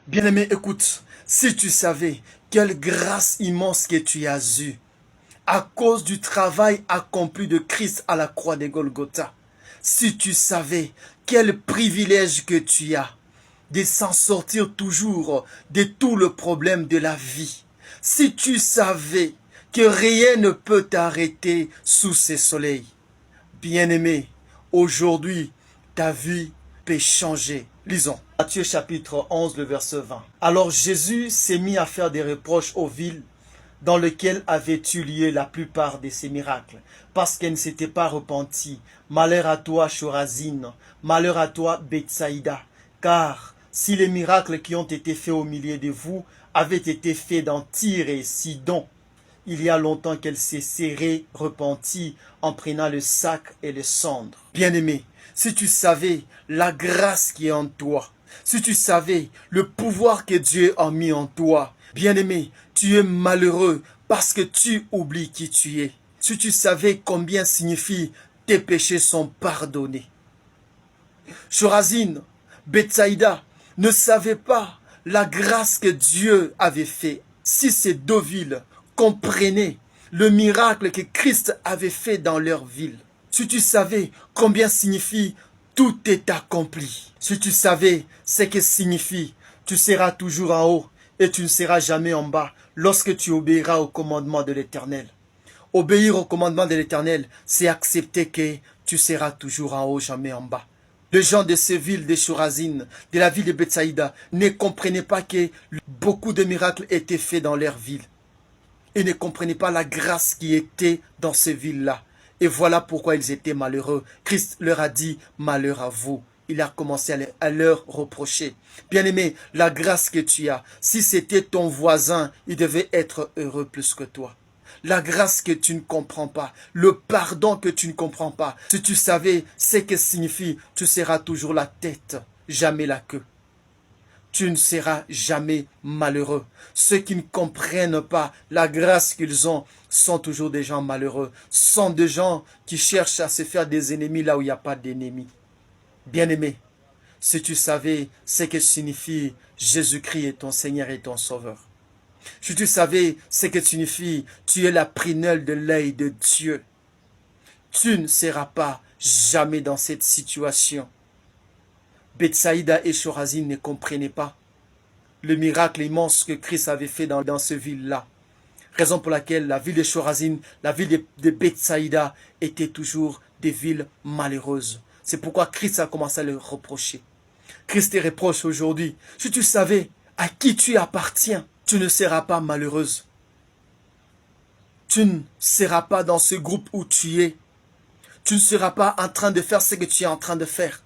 Bien-aimé, écoute, si tu savais quelle grâce immense que tu as eue à cause du travail accompli de Christ à la croix de Golgotha, si tu savais quel privilège que tu as de s'en sortir toujours de tout le problème de la vie, si tu savais que rien ne peut t'arrêter sous ce soleil, bien-aimé, aujourd'hui, ta vie peut changer. Lisons. Matthieu chapitre 11, le verset 20. Alors Jésus s'est mis à faire des reproches aux villes dans lesquelles avaient eu lieu la plupart de ses miracles, parce qu'elles ne s'étaient pas repenties. Malheur à toi, Chorazine, malheur à toi, Bethsaïda, car si les miracles qui ont été faits au milieu de vous avaient été faits dans Tyr et Sidon, il y a longtemps qu'elle s'est serrée, repentie, en prenant le sac et les cendres. Bien-aimé, si tu savais la grâce qui est en toi, si tu savais le pouvoir que Dieu a mis en toi, bien-aimé, tu es malheureux parce que tu oublies qui tu es. Si tu savais combien signifie tes péchés sont pardonnés. Chorazine, Bethsaïda ne savaient pas la grâce que Dieu avait fait. Si ces deux villes comprenaient le miracle que Christ avait fait dans leur ville, si tu savais combien signifie tout est accompli, si tu savais ce que signifie tu seras toujours en haut et tu ne seras jamais en bas lorsque tu obéiras au commandement de l'Éternel. Obéir au commandement de l'Éternel, c'est accepter que tu seras toujours en haut, jamais en bas. Les gens de ces villes de Chorazine, de la ville de Bethsaïda, ne comprenaient pas que beaucoup de miracles étaient faits dans leur ville. Ils ne comprenaient pas la grâce qui était dans ces villes-là. Et voilà pourquoi ils étaient malheureux. Christ leur a dit, malheur à vous. Il a commencé à leur reprocher. Bien-aimé, la grâce que tu as, si c'était ton voisin, il devait être heureux plus que toi. La grâce que tu ne comprends pas, le pardon que tu ne comprends pas. Si tu savais ce que signifie, tu seras toujours la tête, jamais la queue. Tu ne seras jamais malheureux. Ceux qui ne comprennent pas la grâce qu'ils ont sont toujours des gens malheureux. Sont des gens qui cherchent à se faire des ennemis là où il n'y a pas d'ennemis. Bien-aimé, si tu savais ce que signifie Jésus-Christ est ton Seigneur et ton Sauveur. Si tu savais ce que signifie tu es la prunelle de l'œil de Dieu, tu ne seras pas jamais dans cette situation. Bethsaïda et Chorazine ne comprenaient pas le miracle immense que Christ avait fait dans ce ville-là. Raison pour laquelle la ville de Chorazine, la ville de Bethsaïda étaient toujours des villes malheureuses. C'est pourquoi Christ a commencé à le reprocher. Christ te reproche aujourd'hui. Si tu savais à qui tu appartiens, tu ne seras pas malheureuse. Tu ne seras pas dans ce groupe où tu es. Tu ne seras pas en train de faire ce que tu es en train de faire.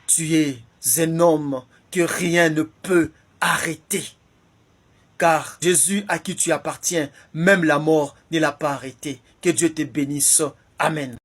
Tu es un homme que rien ne peut arrêter. Car Jésus à qui tu appartiens, même la mort ne l'a pas arrêté. Que Dieu te bénisse. Amen.